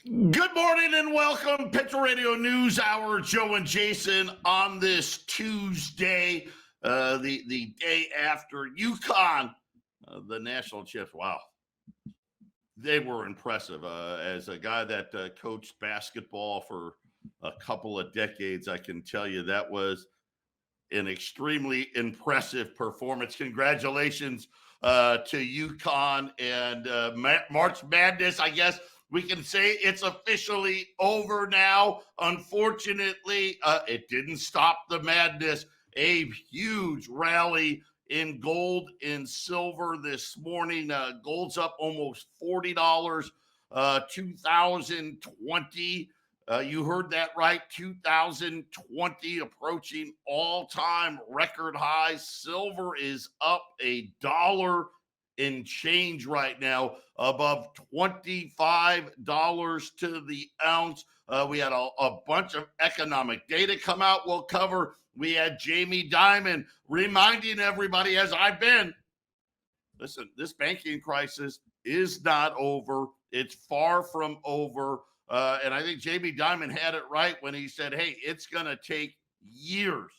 Good morning and welcome. Patriot Radio News Hour. Joe and Jason on this Tuesday, the day after UConn, the national champs. Wow, they were impressive. As a guy that coached basketball for a couple of decades, I can tell you that was an extremely impressive performance. Congratulations to UConn and March Madness, I guess. We can say it's officially over now. Unfortunately, it didn't stop the madness. A huge rally in gold and silver this morning. Gold's up almost $40. 2020. You heard that right. 2020 approaching all-time record highs. Silver is up $1 in change right now, above $25 to the ounce. We had a bunch of economic data come out. We'll cover. We had Jamie Dimon reminding everybody, as I've been, listen, this banking crisis is not over. It's far from over. And I think Jamie Dimon had it right when he said, hey, it's going to take years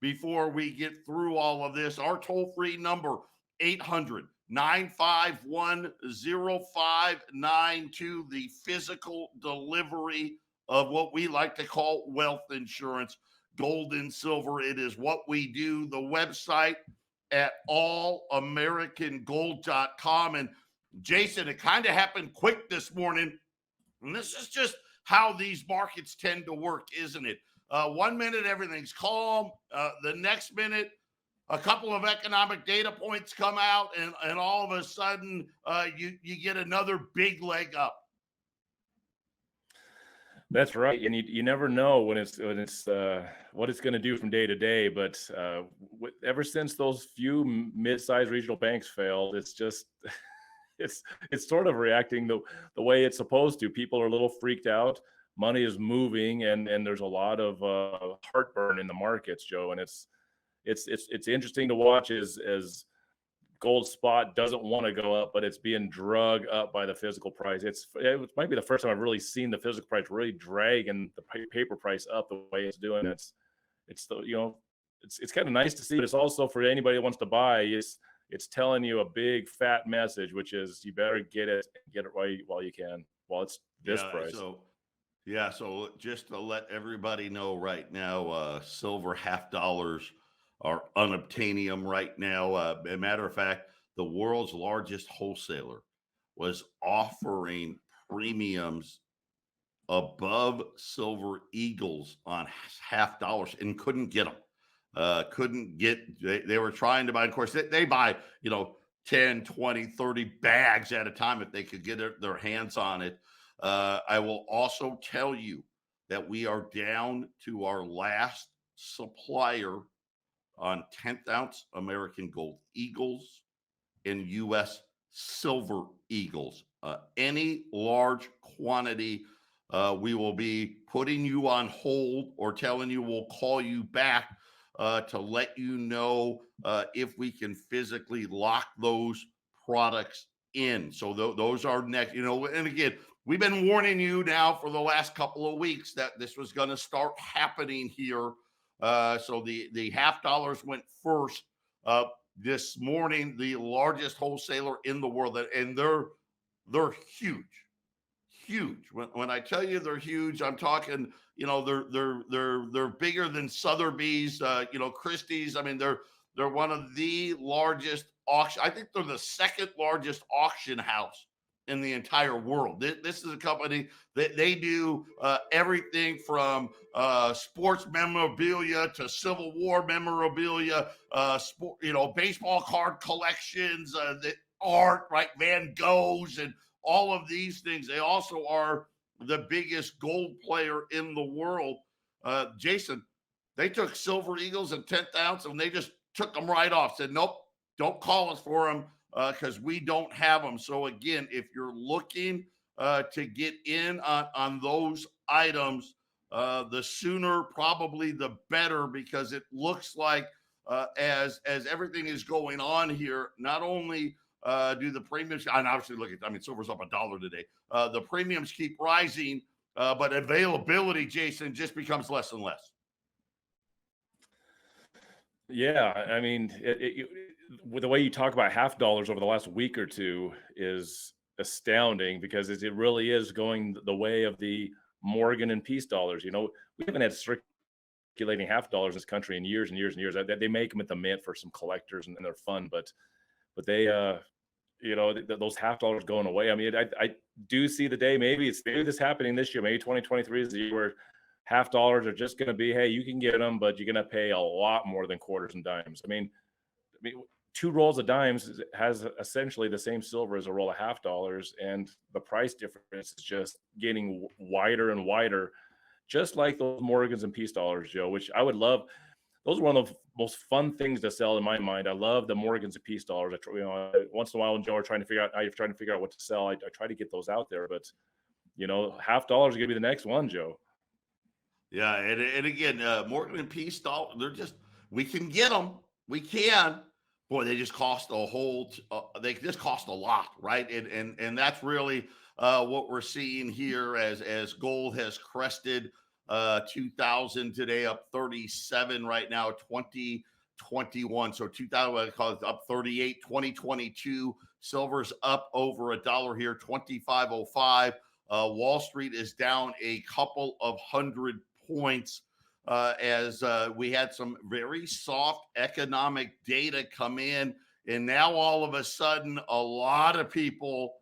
before we get through all of this. Our toll-free number, 800-951-0592, the physical delivery of what we like to call wealth insurance, gold and silver. It is what we do. The website at allamericangold.com. And Jason, it kind of happened quick this morning. And this is just how these markets tend to work, isn't it? 1 minute, everything's calm. The next minute, a couple of economic data points come out, and all of a sudden, you get another big leg up. That's right, and you never know when it's what it's going to do from day to day. But ever since those few mid-sized regional banks failed, it's just it's sort of reacting the way it's supposed to. People are a little freaked out. Money is moving, and there's a lot of heartburn in the markets, Joe. And it's interesting to watch as gold spot doesn't want to go up, but it's being drug up by the physical price. It might be the first time I've really seen the physical price really dragging the paper price up the way it's doing. It's kind of nice to see, but it's also for anybody that wants to buy. It's telling you a big fat message, which is you better get it while you can, while it's this price. So just to let everybody know right now, silver $0.50 are unobtainium right now. As a matter of fact, the world's largest wholesaler was offering premiums above Silver Eagles on $0.50 and couldn't get them. They were trying to buy. Of course, they buy, 10, 20, 30 bags at a time if they could get their hands on it. I will also tell you that we are down to our last supplier on 10th ounce American Gold Eagles and U.S. Silver Eagles. Any large quantity, we will be putting you on hold or telling you we'll call you back to let you know if we can physically lock those products in. So those are next, and again, we've been warning you now for the last couple of weeks that this was going to start happening here. So the $0.50 went first this morning, the largest wholesaler in the world, and they're huge. When I tell you they're huge, I'm talking, they're bigger than Sotheby's, Christie's. I mean, they're one of the largest auction. I think they're the second largest auction house in the entire world. This is a company that they do everything from sports memorabilia to Civil War memorabilia, baseball card collections, the art, right? Van Goghs and all of these things. They also are the biggest gold player in the world. Jason, they took Silver Eagles and 10th ounce and they just took them right off. Said, nope, don't call us for them because we don't have them. So again, if you're looking to get in on those items, the sooner probably the better, because it looks like as everything is going on here, not only do the premiums, and obviously look at, I mean, silver's up $1 today. The premiums keep rising, but availability, Jason, just becomes less and less. Yeah, I mean, with the way you talk about half dollars over the last week or two is astounding, because it really is going the way of the Morgan and Peace dollars. You know, we haven't had circulating half dollars in this country in years and years and years. They make them at the mint for some collectors, and they're fun, but they, those half dollars going away. I mean, I do see the day. Maybe this happening this year. Maybe 2023 is the year where half dollars are just going to be, hey, you can get them, but you're going to pay a lot more than quarters and dimes. I mean, 2 rolls of dimes has essentially the same silver as a roll of half dollars, and the price difference is just getting wider and wider, just like those Morgans and Peace dollars, Joe, which I would love. Those are one of the most fun things to sell in my mind. I love the Morgans and Peace dollars. Once in a while when Joe are trying to figure out what to sell, I try to get those out there, but half dollars is going to be the next one, Joe. Yeah, and again, Morgan and Peace, they're just, we can get them. We can. Boy, they just cost they just cost a lot, right? And that's really what we're seeing here as gold has crested 2,000 today, up 37 right now, 2021. So 2,000, I call it up 38, 2022. Silver's up over $1 here, 25.05. Wall Street is down a couple of hundred points as we had some very soft economic data come in. And now all of a sudden, a lot of people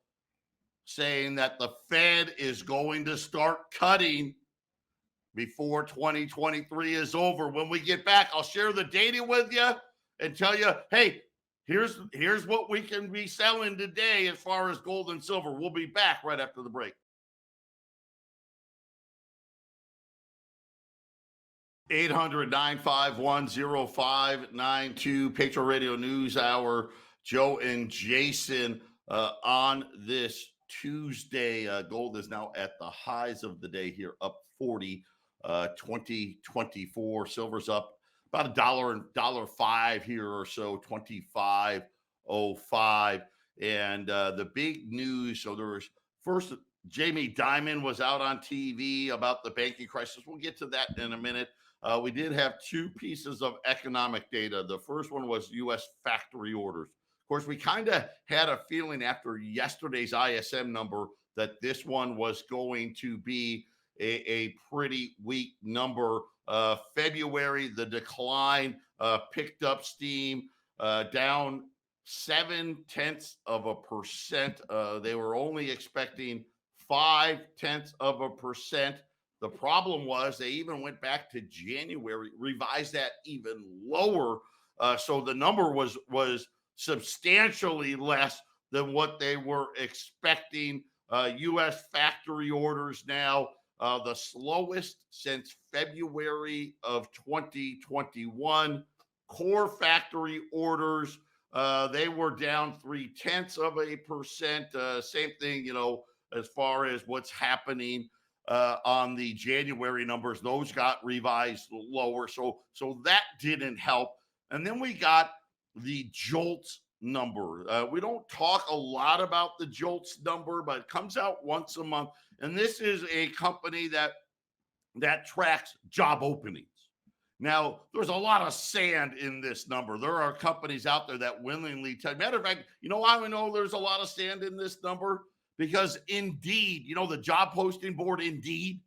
saying that the Fed is going to start cutting before 2023 is over. When we get back, I'll share the data with you and tell you, hey, here's what we can be selling today as far as gold and silver. We'll be back right after the break. 800-951-0592, Patriot Radio News Hour. Joe and Jason on this Tuesday. Gold is now at the highs of the day here, up 40, 2024. Silver's up about $1.05 here or so, 25.05. And the big news, so there was first, Jamie Dimon was out on TV about the banking crisis. We'll get to that in a minute. We did have 2 pieces of economic data. The first one was U.S. factory orders. Of course, we kind of had a feeling after yesterday's ISM number that this one was going to be a pretty weak number. February, the decline picked up steam, down 0.7%. They were only expecting 0.5%. The problem was they even went back to January, revised that even lower. So the number was substantially less than what they were expecting. U.S. factory orders now the slowest since February of 2021. Core factory orders, they were down 0.3%. Same thing, as far as what's happening on the January numbers, those got revised lower. So that didn't help. And then we got the JOLTS number. We don't talk a lot about the JOLTS number, but it comes out once a month. And this is a company that tracks job openings. Now, there's a lot of sand in this number. There are companies out there that willingly tell. Matter of fact, you know why we know there's a lot of sand in this number? Because Indeed, the job posting board Indeed,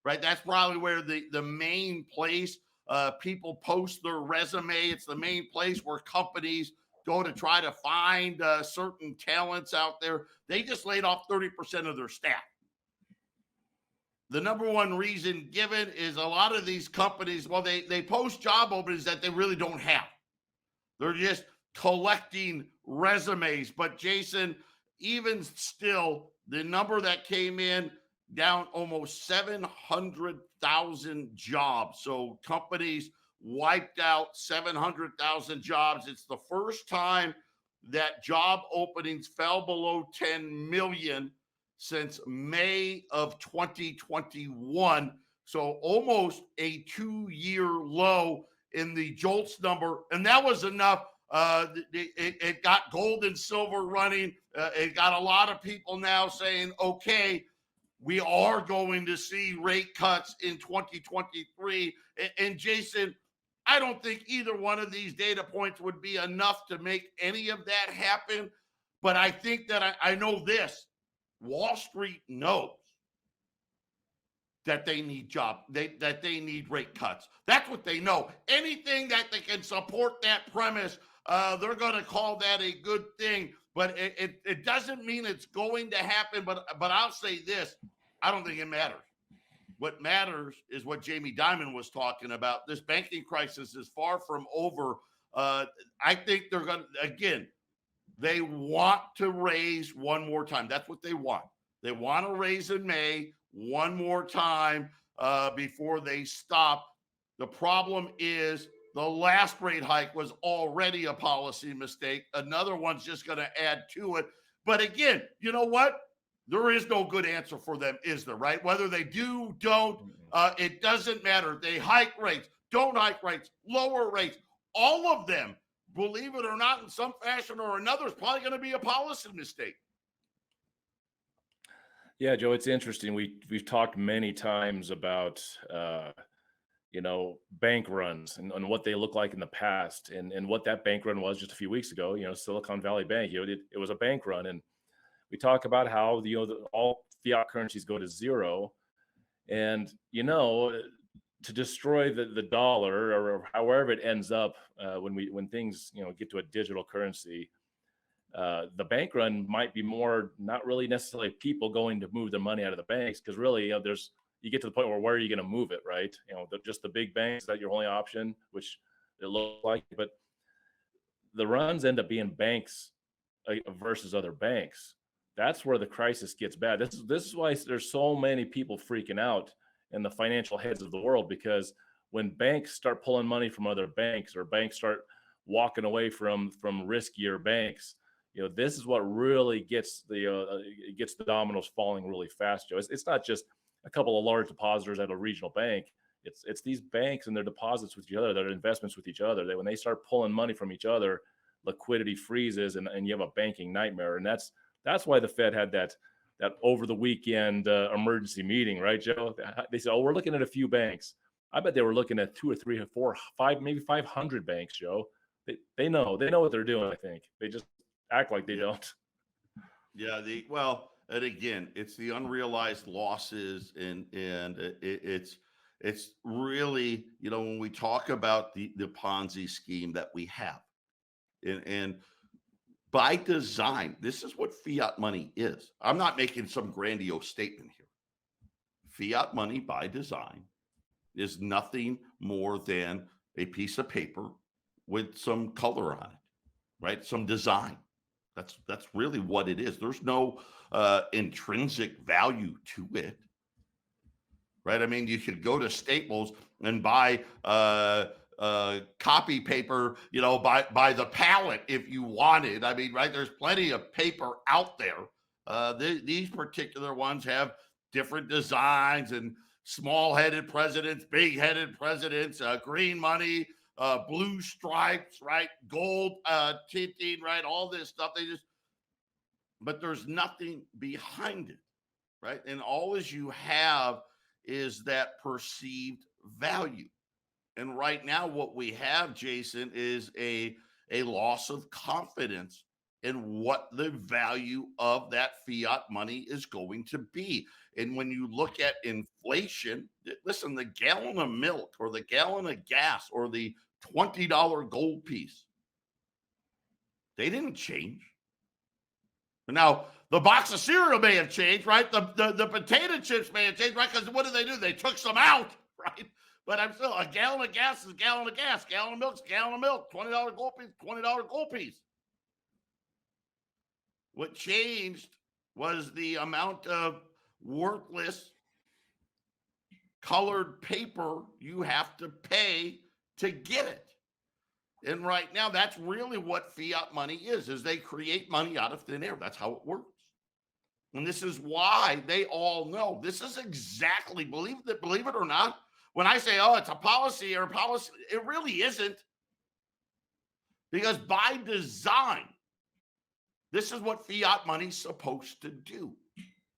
right? That's probably where the main place people post their resume. It's the main place where companies go to try to find certain talents out there. They just laid off 30% of their staff. The number one reason given is a lot of these companies, well, they post job openings that they really don't have. They're just collecting resumes. But Jason, even still, the number that came in down almost 700,000 jobs. So companies wiped out 700,000 jobs. It's the first time that job openings fell below 10 million since May of 2021. So almost a 2-year low in the JOLTS number. And that was enough It got gold and silver running. It got a lot of people now saying, okay, we are going to see rate cuts in 2023. And Jason, I don't think either one of these data points would be enough to make any of that happen. But I think that I know this. Wall Street knows that they need that they need rate cuts. That's what they know. Anything that they can support that premise, they're going to call that a good thing. But it doesn't mean it's going to happen. But I'll say this: I don't think it matters. What matters is what Jamie Dimon was talking about. This banking crisis is far from over. I think they're going to, again, they want to raise one more time. That's what they want. They want to raise in May one more time before they stop. The problem is the last rate hike was already a policy mistake. Another one's just going to add to it. But again, you know what? There is no good answer for them, is there, right? Whether they do, don't, it doesn't matter. They hike rates, don't hike rates, lower rates, all of them, believe it or not, in some fashion or another, is probably going to be a policy mistake. Yeah, Joe, it's interesting. We've talked many times about bank runs and what they look like in the past, and what that bank run was just a few weeks ago. Silicon Valley Bank. It was a bank run, and we talk about how all fiat currencies go to zero, and to destroy the dollar, or however it ends up when things get to a digital currency. The bank run might be more not really necessarily people going to move their money out of the banks, because really you get to the point where are you going to move it, right? Just the big banks, that your only option, which it looks like. But the runs end up being banks versus other banks. That's where the crisis gets bad. This is why there's so many people freaking out in the financial heads of the world, because when banks start pulling money from other banks, or banks start walking away from riskier banks, this is what really gets the dominoes falling really fast, Joe. It's not just a couple of large depositors at a regional bank. It's these banks and their deposits with each other, their investments with each other. That when they start pulling money from each other, liquidity freezes, and you have a banking nightmare. And that's why the Fed had that over the weekend emergency meeting, right, Joe? They said, we're looking at a few banks. I bet they were looking at 2 or 3 or 4, 5, maybe 500 banks, Joe. They know what they're doing. I think they just act like they don't. Yeah. And again, it's the unrealized losses, and it's really, when we talk about the Ponzi scheme that we have, and by design, this is what fiat money is. I'm not making some grandiose statement here. Fiat money by design is nothing more than a piece of paper with some color on it, right? Some design. That's really what it is. There's no intrinsic value to it, right? I mean, you could go to Staples and buy copy paper, by the pallet if you wanted. I mean, right? There's plenty of paper out there. These particular ones have different designs, and small-headed presidents, big-headed presidents, green money, blue stripes, right? Gold tinting, right? All this stuff. But there's nothing behind it, right? And always you have is that perceived value. And right now, what we have, Jason, is a loss of confidence in what the value of that fiat money is going to be. And when you look at inflation, listen, the gallon of milk or the gallon of gas or the $20 gold piece, they didn't change. Now, the box of cereal may have changed, right? The potato chips may have changed, right? Because what do? They took some out, right? But I'm still, a gallon of gas is a gallon of gas. Gallon of milk is a gallon of milk. $20 gold piece, $20 gold piece. What changed was the amount of worthless colored paper you have to pay to get it. And right now, that's really what fiat money is they create money out of thin air. That's how it works. And this is why they all know. This is exactly, believe it or not, when I say, it's a policy, it really isn't. Because by design, this is what fiat money's supposed to do.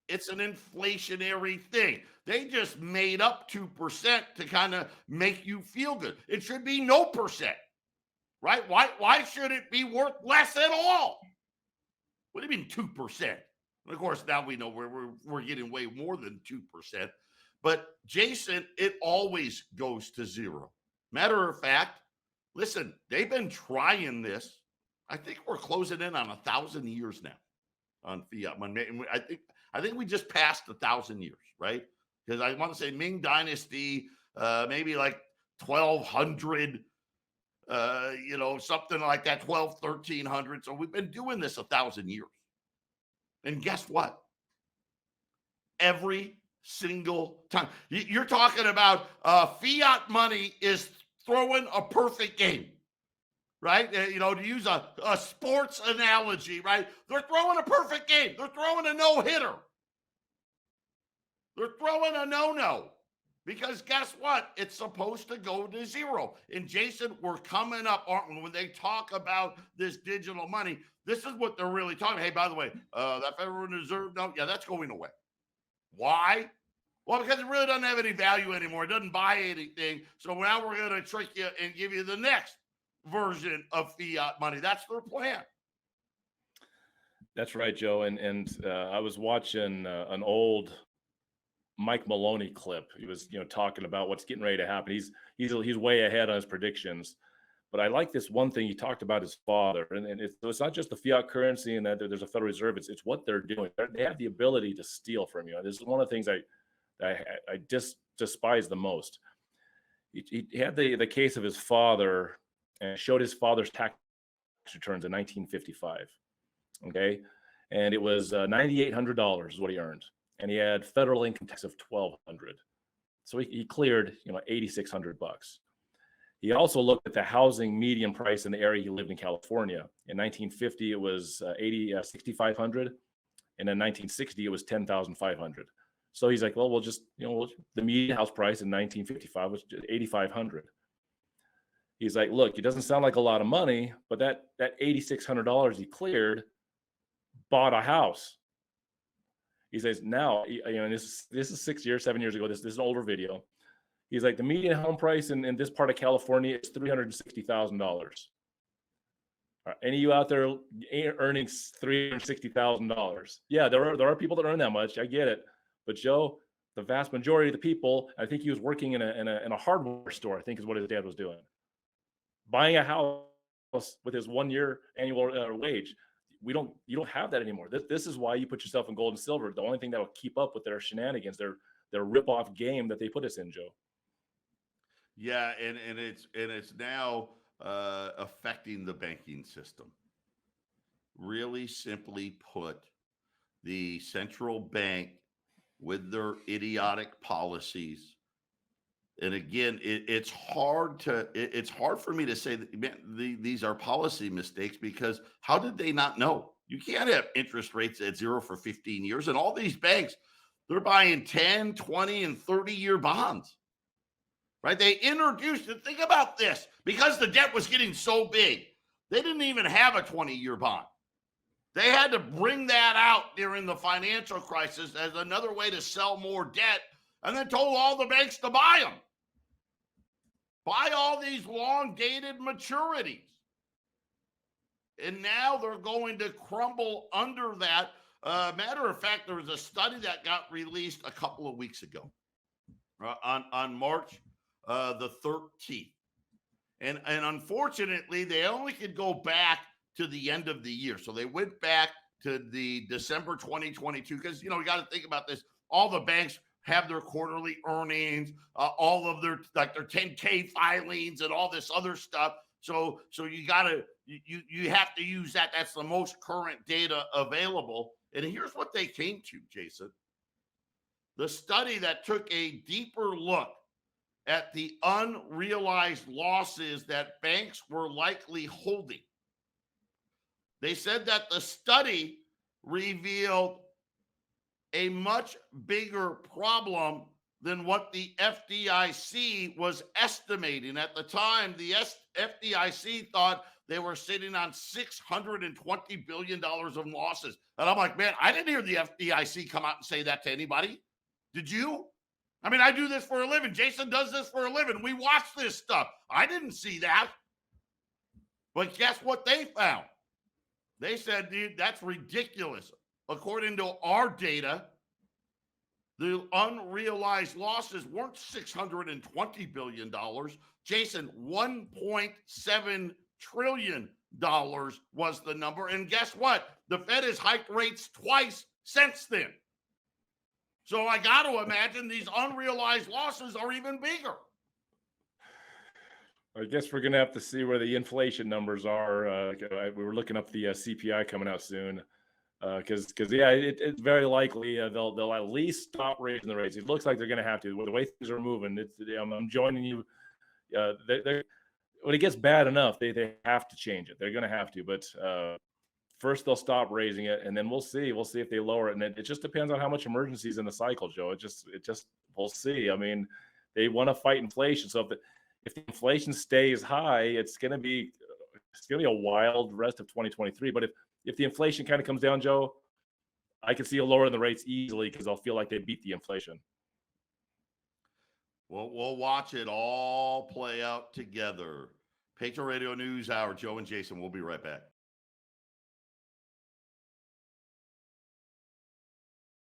It's an inflationary thing. They just made up 2% to kind of make you feel good. It should be no percent, right? Why should it be worth less at all? What do you mean 2%? Of course, now we know we're getting way more than 2%. But Jason, it always goes to zero. Matter of fact, listen, they've been trying this. I think we're closing in on 1,000 years now on fiat money. I think we just passed 1,000 years, right? Because I want to say Ming Dynasty, maybe like 1,200, something like that, 1,300. So we've been doing this 1,000 years. And guess what? Every single time. You're talking about fiat money is throwing a perfect game, right? To use a sports analogy, right? They're throwing a perfect game. They're throwing a no-hitter. They're throwing a no-no. Because guess what? It's supposed to go to zero. And Jason, we're coming up, aren't we? When they talk about this digital money, this is what they're really talking about. Hey, by the way, that Federal Reserve note, yeah, that's going away. Why? Well, because it really doesn't have any value anymore. It doesn't buy anything. So now we're going to trick you and give you the next version of fiat money. That's their plan. That's right, Joe. And I was watching an old Mike Maloney clip. He was, talking about what's getting ready to happen. He's way ahead on his predictions. But I like this one thing he talked about his father, and it's not just the fiat currency and that there's a Federal Reserve. It's what they're doing. They have the ability to steal from you. This is one of the things I just despise the most. He had the case of his father and showed his father's tax returns in 1955. Okay, and it was $9,800 is what he earned, and he had federal income tax of $1,200. So he cleared $8,600. He also looked at the housing median price in the area he lived in, California. In 1950, it was $6,500, and in 1960, it was $10,500. So he's like, well, we'll just, the median house price in 1955 was $8,500. He's like, look, it doesn't sound like a lot of money, but that $8,600 he cleared bought a house. He says now, and this is 7 years ago. This is an older video. He's like, the median home price in this part of California is $360,000. Any of you out there earning $360,000? Yeah, there are people that earn that much. I get it, but Joe, the vast majority of the people, I think he was working in a hardware store. I think is what his dad was doing, buying a house with his 1 year annual wage. You don't have that anymore. This is why you put yourself in gold and silver. The only thing that will keep up with their shenanigans, their rip-off game that they put us in, Joe. Yeah, and it's now affecting the banking system. Really simply put, the central bank with their idiotic policies. And again, it's hard for me to say that, man, these are policy mistakes, because how did they not know? You can't have interest rates at zero for 15 years. And all these banks, they're buying 10, 20, and 30-year bonds. Right? They introduced it. Think about this. Because the debt was getting so big, they didn't even have a 20-year bond. They had to bring that out during the financial crisis as another way to sell more debt, and then told all the banks to buy them. Buy all these long-dated maturities. And now they're going to crumble under that. Matter of fact, there was a study that got released a couple of weeks ago on March the 13th. And unfortunately, they only could go back to the end of the year. So they went back to the December 2022, because, we got to think about this. All the banks have their quarterly earnings, all of their 10K filings and all this other stuff. So you have to use that. That's the most current data available. And here's what they came to, Jason. The study that took a deeper look at the unrealized losses that banks were likely holding. They said that the study revealed a much bigger problem than what the FDIC was estimating. At the time, the FDIC thought they were sitting on $620 billion of losses. And I'm like, man, I didn't hear the FDIC come out and say that to anybody. Did you? I mean, I do this for a living. Jason does this for a living. We watch this stuff. I didn't see that. But guess what they found? They said, dude, that's ridiculous. According to our data, the unrealized losses weren't $620 billion. Jason, $1.7 trillion was the number. And guess what? The Fed has hiked rates twice since then. So I got to imagine these unrealized losses are even bigger. I guess we're going to have to see where the inflation numbers are. We were looking up the CPI coming out soon. Because it's very likely they'll at least stop raising the rates. It looks like they're going to have to. The way things are moving, I'm joining you. When it gets bad enough, they have to change it. They're going to have to. But first they'll stop raising it, and then we'll see. We'll see if they lower it, and it just depends on how much emergency is in the cycle, Joe. It just we'll see. I mean, they want to fight inflation, so if the inflation stays high, it's going to be a wild rest of 2023. But if the inflation kind of comes down, Joe, I can see a lower in the rates easily because I'll feel like they beat the inflation. Well, we'll watch it all play out together. Patriot Radio News Hour, Joe and Jason. We'll be right back.